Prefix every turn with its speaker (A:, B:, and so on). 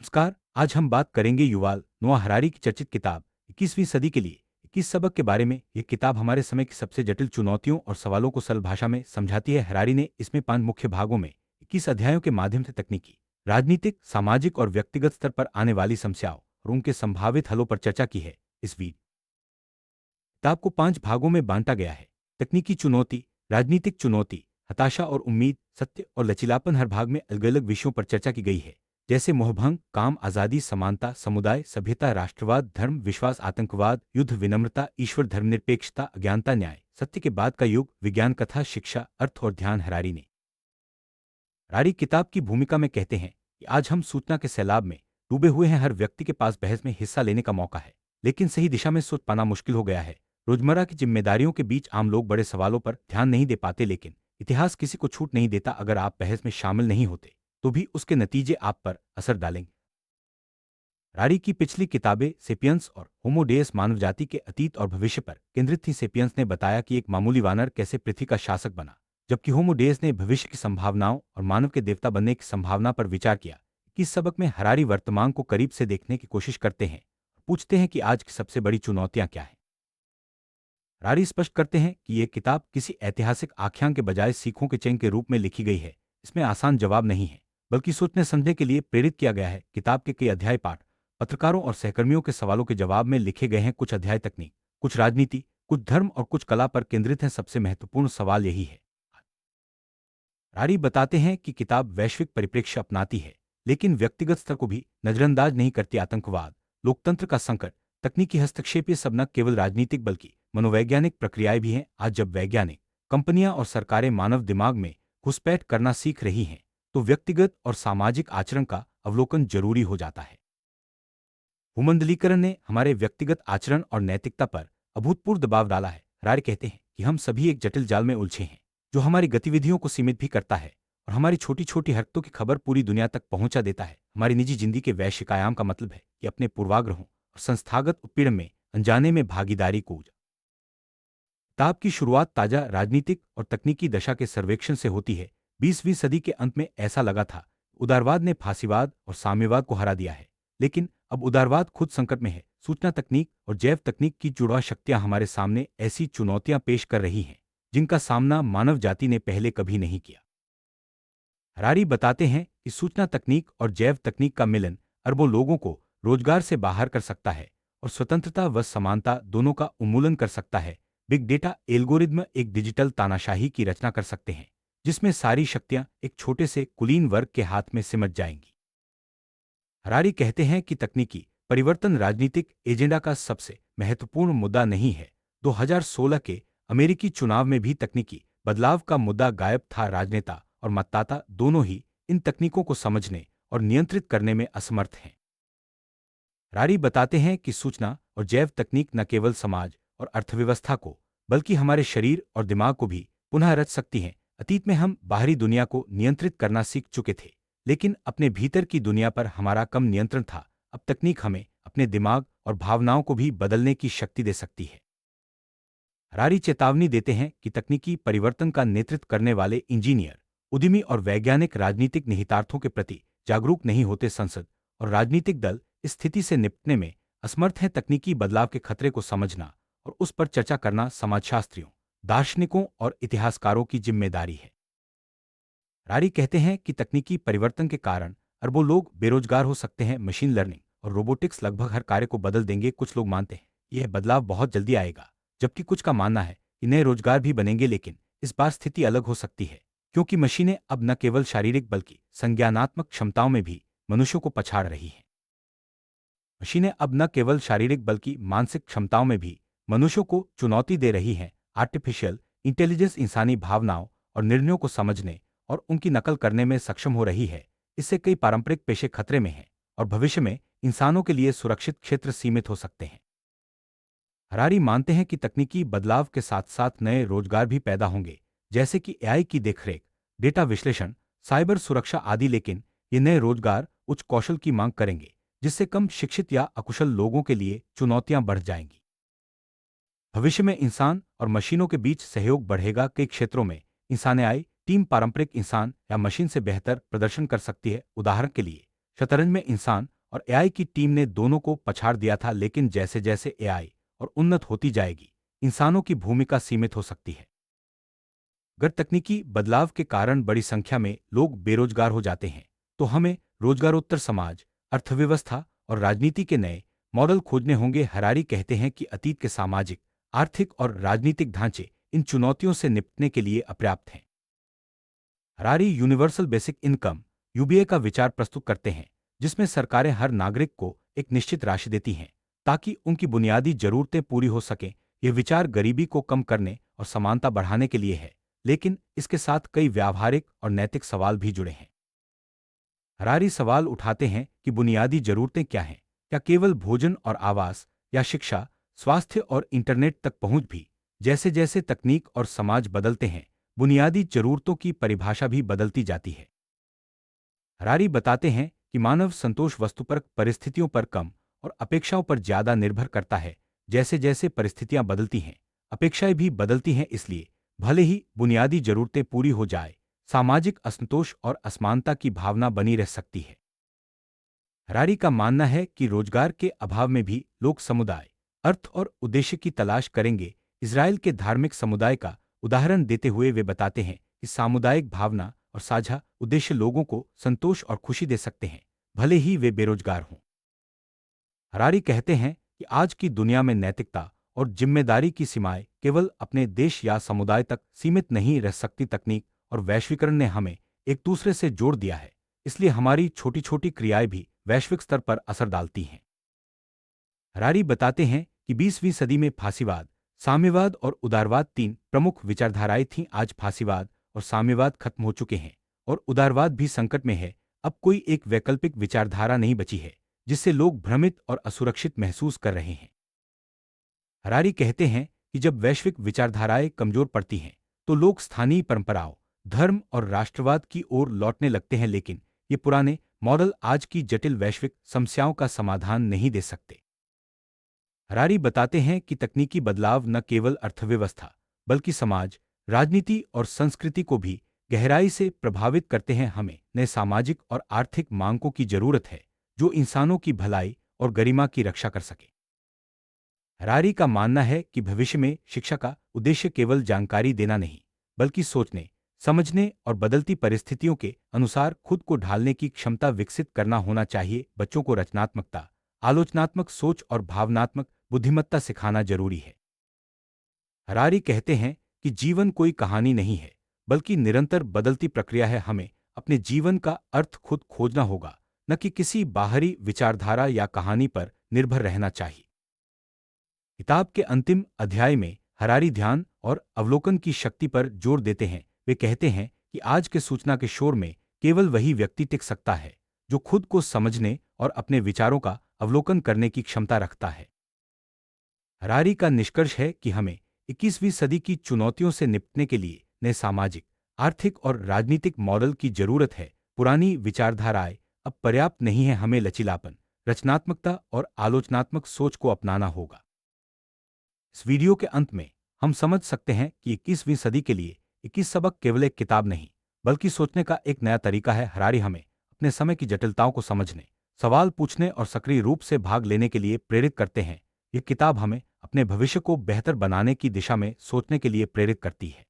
A: नमस्कार। आज हम बात करेंगे युवाल नोआ हरारी की चर्चित किताब 21वीं सदी के लिए 21 सबक के बारे में। यह किताब हमारे समय की सबसे जटिल चुनौतियों और सवालों को सरल भाषा में समझाती है। हरारी ने इसमें 5 मुख्य भागों में 21 अध्यायों के माध्यम से तकनीकी, राजनीतिक, सामाजिक और व्यक्तिगत स्तर पर आने वाली समस्याओं और उनके संभावित हलों पर चर्चा की है। इस वीडियो किताब को 5 भागों में बांटा गया है। तकनीकी चुनौती, राजनीतिक चुनौती, हताशा और उम्मीद, सत्य और लचीलापन। हर भाग में अलग अलग विषयों पर चर्चा की गई है, जैसे मोहभंग, काम, आजादी, समानता, समुदाय, सभ्यता, राष्ट्रवाद, धर्म, विश्वास, आतंकवाद, युद्ध, विनम्रता, ईश्वर, धर्मनिरपेक्षता, अज्ञानता, न्याय, सत्य के बाद का युग, विज्ञान, कथा, शिक्षा, अर्थ और ध्यान। हरारी किताब की भूमिका में कहते हैं कि आज हम सूचना के सैलाब में डूबे हुए हैं। हर व्यक्ति के पास बहस में हिस्सा लेने का मौका है, लेकिन सही दिशा में सोच पाना मुश्किल हो गया है। रोजमर्रा की जिम्मेदारियों के बीच आम लोग बड़े सवालों पर ध्यान नहीं दे पाते, लेकिन इतिहास किसी को छूट नहीं देता। अगर आप बहस में शामिल नहीं होते तो भी उसके नतीजे आप पर असर डालेंगे। हरारी की पिछली किताबें सेपियंस और होमो डेयस मानव जाति के अतीत और भविष्य पर केंद्रित थी। सेपियंस ने बताया कि एक मामूली वानर कैसे पृथ्वी का शासक बना, जबकि होमो डेयस ने भविष्य की संभावनाओं और मानव के देवता बनने की संभावना पर विचार किया। कि इस सबक में हरारी वर्तमान को करीब से देखने की कोशिश करते हैं, पूछते हैं कि आज की सबसे बड़ी चुनौतियां क्या हैं। हरारी स्पष्ट करते हैं कि यह किताब किसी ऐतिहासिक आख्यान के बजाय सीखों के चैन के रूप में लिखी गई है। इसमें आसान जवाब नहीं है, बल्कि सोचने समझने के लिए प्रेरित किया गया है। किताब के कई अध्याय पाठ पत्रकारों और सहकर्मियों के सवालों के जवाब में लिखे गए हैं। कुछ अध्याय तकनीक, कुछ राजनीति, कुछ धर्म और कुछ कला पर केंद्रित हैं। सबसे महत्वपूर्ण सवाल यही है। हरारी बताते हैं कि किताब वैश्विक परिप्रेक्ष्य अपनाती है, लेकिन व्यक्तिगत स्तर को भी नजरअंदाज नहीं करती। आतंकवाद, लोकतंत्र का संकट, तकनीकी हस्तक्षेप, ये सब न केवल राजनीतिक बल्कि मनोवैज्ञानिक प्रक्रियाएं भी हैं। आज जब वैज्ञानिक, कंपनियां और सरकारें मानव दिमाग में घुसपैठ करना सीख रही हैं, तो व्यक्तिगत और सामाजिक आचरण का अवलोकन जरूरी हो जाता है। भूमंडलीकरण ने हमारे व्यक्तिगत आचरण और नैतिकता पर अभूतपूर्व दबाव डाला है। हरारी कहते हैं कि हम सभी एक जटिल जाल में उलझे हैं, जो हमारी गतिविधियों को सीमित भी करता है और हमारी छोटी छोटी हरकतों की खबर पूरी दुनिया तक पहुंचा देता है। हमारी निजी जिंदगी के वैश्विक आयाम का मतलब है कि अपने पूर्वाग्रहों और संस्थागत उत्पीड़न में अनजाने में भागीदारी को। किताब की शुरुआत ताजा राजनीतिक और तकनीकी दशा के सर्वेक्षण से होती है। 20वीं सदी के अंत में ऐसा लगा था उदारवाद ने फांसीवाद और साम्यवाद को हरा दिया है, लेकिन अब उदारवाद खुद संकट में है। सूचना तकनीक और जैव तकनीक की जुड़वा शक्तियां हमारे सामने ऐसी चुनौतियां पेश कर रही हैं जिनका सामना मानव जाति ने पहले कभी नहीं किया। हरारी बताते हैं कि सूचना तकनीक और जैव तकनीक का मिलन अरबों लोगों को रोजगार से बाहर कर सकता है और स्वतंत्रता व समानता दोनों का उन्मूलन कर सकता है। बिग डेटा एल्गोरिदम एक डिजिटल तानाशाही की रचना कर सकते हैं, जिसमें सारी शक्तियां एक छोटे से कुलीन वर्ग के हाथ में सिमट जाएंगी। हरारी कहते हैं कि तकनीकी परिवर्तन राजनीतिक एजेंडा का सबसे महत्वपूर्ण मुद्दा नहीं है। 2016 के अमेरिकी चुनाव में भी तकनीकी बदलाव का मुद्दा गायब था। राजनेता और मतदाता दोनों ही इन तकनीकों को समझने और नियंत्रित करने में असमर्थ हैं। हरारी बताते हैं कि सूचना और जैव तकनीक न केवल समाज और अर्थव्यवस्था को, बल्कि हमारे शरीर और दिमाग को भी पुनः रच सकती हैं। अतीत में हम बाहरी दुनिया को नियंत्रित करना सीख चुके थे, लेकिन अपने भीतर की दुनिया पर हमारा कम नियंत्रण था। अब तकनीक हमें अपने दिमाग और भावनाओं को भी बदलने की शक्ति दे सकती है। हरारी चेतावनी देते हैं कि तकनीकी परिवर्तन का नेतृत्व करने वाले इंजीनियर, उद्यमी और वैज्ञानिक राजनीतिक निहितार्थों के प्रति जागरूक नहीं होते। संसद और राजनीतिक दल इस स्थिति से निपटने में असमर्थ हैं। तकनीकी बदलाव के खतरे को समझना और उस पर चर्चा करना समाजशास्त्रियों, दार्शनिकों और इतिहासकारों की जिम्मेदारी है। हरारी कहते हैं कि तकनीकी परिवर्तन के कारण अरबों लोग बेरोजगार हो सकते हैं। मशीन लर्निंग और रोबोटिक्स लगभग हर कार्य को बदल देंगे। कुछ लोग मानते हैं यह बदलाव बहुत जल्दी आएगा, जबकि कुछ का मानना है कि नए रोजगार भी बनेंगे। लेकिन इस बार स्थिति अलग हो सकती है, क्योंकि मशीनें अब न केवल शारीरिक बल्कि संज्ञानात्मक क्षमताओं में भी मनुष्यों को पछाड़ रही हैं। मशीनें अब न केवल शारीरिक बल्कि मानसिक क्षमताओं में भी मनुष्यों को चुनौती दे रही हैं। आर्टिफिशियल इंटेलिजेंस इंसानी भावनाओं और निर्णयों को समझने और उनकी नकल करने में सक्षम हो रही है। इससे कई पारंपरिक पेशे खतरे में हैं और भविष्य में इंसानों के लिए सुरक्षित क्षेत्र सीमित हो सकते हैं। हरारी मानते हैं कि तकनीकी बदलाव के साथ साथ नए रोजगार भी पैदा होंगे, जैसे कि एआई की देखरेख, डेटा विश्लेषण, साइबर सुरक्षा आदि। लेकिन ये नए रोजगार उच्च कौशल की मांग करेंगे, जिससे कम शिक्षित या अकुशल लोगों के लिए चुनौतियां बढ़ जाएंगी। भविष्य में इंसान और मशीनों के बीच सहयोग बढ़ेगा। कई क्षेत्रों में इंसान एआई टीम पारंपरिक इंसान या मशीन से बेहतर प्रदर्शन कर सकती है। उदाहरण के लिए शतरंज में इंसान और एआई की टीम ने दोनों को पछाड़ दिया था, लेकिन जैसे जैसे एआई और उन्नत होती जाएगी, इंसानों की भूमिका सीमित हो सकती है। अगर तकनीकी बदलाव के कारण बड़ी संख्या में लोग बेरोजगार हो जाते हैं, तो हमें रोजगारोत्तर समाज, अर्थव्यवस्था और राजनीति के नए मॉडल खोजने होंगे। हरारी कहते हैं कि अतीत के सामाजिक, आर्थिक और राजनीतिक ढांचे इन चुनौतियों से निपटने के लिए अपर्याप्त हैं। हरारी यूनिवर्सल बेसिक इनकम यूबीए का विचार प्रस्तुत करते हैं, जिसमें सरकारें हर नागरिक को एक निश्चित राशि देती हैं ताकि उनकी बुनियादी जरूरतें पूरी हो सकें। यह विचार गरीबी को कम करने और समानता बढ़ाने के लिए है, लेकिन इसके साथ कई व्यावहारिक और नैतिक सवाल भी जुड़े हैं। हरारी सवाल उठाते हैं कि बुनियादी जरूरतें क्या हैं? क्या केवल भोजन और आवास, या शिक्षा, स्वास्थ्य और इंटरनेट तक पहुंच भी? जैसे जैसे तकनीक और समाज बदलते हैं, बुनियादी जरूरतों की परिभाषा भी बदलती जाती है। हरारी बताते हैं कि मानव संतोष वस्तुपरक परिस्थितियों पर कम और अपेक्षाओं पर ज्यादा निर्भर करता है। जैसे जैसे परिस्थितियां बदलती हैं, अपेक्षाएं भी बदलती हैं। इसलिए भले ही बुनियादी जरूरतें पूरी हो जाए, सामाजिक असंतोष और असमानता की भावना बनी रह सकती है। हरारी का मानना है कि रोजगार के अभाव में भी लोग समुदाय, अर्थ और उद्देश्य की तलाश करेंगे। इजराइल के धार्मिक समुदाय का उदाहरण देते हुए वे बताते हैं कि सामुदायिक भावना और साझा उद्देश्य लोगों को संतोष और खुशी दे सकते हैं, भले ही वे बेरोजगार हों। हरारी कहते हैं कि आज की दुनिया में नैतिकता और जिम्मेदारी की सीमाएं केवल अपने देश या समुदाय तक सीमित नहीं रह सकती। तकनीक और वैश्वीकरण ने हमें एक दूसरे से जोड़ दिया है, इसलिए हमारी छोटी छोटी क्रियाएं भी वैश्विक स्तर पर असर डालती हैं। हरारी बताते हैं कि 20वीं सदी में फांसीवाद, साम्यवाद और उदारवाद तीन प्रमुख विचारधाराएं थीं। आज फांसीवाद और साम्यवाद खत्म हो चुके हैं और उदारवाद भी संकट में है। अब कोई एक वैकल्पिक विचारधारा नहीं बची है जिससे लोग भ्रमित और असुरक्षित महसूस कर रहे हैं। हरारी कहते हैं कि जब वैश्विक विचारधाराएं कमजोर पड़ती हैं, तो लोग स्थानीय परंपराओं, धर्म और राष्ट्रवाद की ओर लौटने लगते हैं, लेकिन ये पुराने मॉडल आज की जटिल वैश्विक समस्याओं का समाधान नहीं दे सकते। हरारी बताते हैं कि तकनीकी बदलाव न केवल अर्थव्यवस्था, बल्कि समाज, राजनीति और संस्कृति को भी गहराई से प्रभावित करते हैं। हमें नए सामाजिक और आर्थिक मानकों की जरूरत है जो इंसानों की भलाई और गरिमा की रक्षा कर सके। हरारी का मानना है कि भविष्य में शिक्षा का उद्देश्य केवल जानकारी देना नहीं, बल्कि सोचने, समझने और बदलती परिस्थितियों के अनुसार खुद को ढालने की क्षमता विकसित करना होना चाहिए। बच्चों को रचनात्मकता, आलोचनात्मक सोच और भावनात्मक बुद्धिमत्ता सिखाना जरूरी है। हरारी कहते हैं कि जीवन कोई कहानी नहीं है, बल्कि निरंतर बदलती प्रक्रिया है। हमें अपने जीवन का अर्थ खुद खोजना होगा, न कि किसी बाहरी विचारधारा या कहानी पर निर्भर रहना चाहिए। किताब के अंतिम अध्याय में हरारी ध्यान और अवलोकन की शक्ति पर जोर देते हैं। वे कहते हैं कि आज के सूचना के शोर में केवल वही व्यक्ति टिक सकता है जो खुद को समझने और अपने विचारों का अवलोकन करने की क्षमता रखता है। हरारी का निष्कर्ष है कि हमें 21वीं सदी की चुनौतियों से निपटने के लिए नए सामाजिक, आर्थिक और राजनीतिक मॉडल की जरूरत है। पुरानी विचारधाराएं अब पर्याप्त नहीं है। हमें लचीलापन, रचनात्मकता और आलोचनात्मक सोच को अपनाना होगा। इस वीडियो के अंत में हम समझ सकते हैं कि 21वीं सदी के लिए 21 सबक केवल एक किताब नहीं, बल्कि सोचने का एक नया तरीका है। हरारी हमें अपने समय की जटिलताओं को समझने, सवाल पूछने और सक्रिय रूप से भाग लेने के लिए प्रेरित करते हैं। यह किताब हमें अपने भविष्य को बेहतर बनाने की दिशा में सोचने के लिए प्रेरित करती है।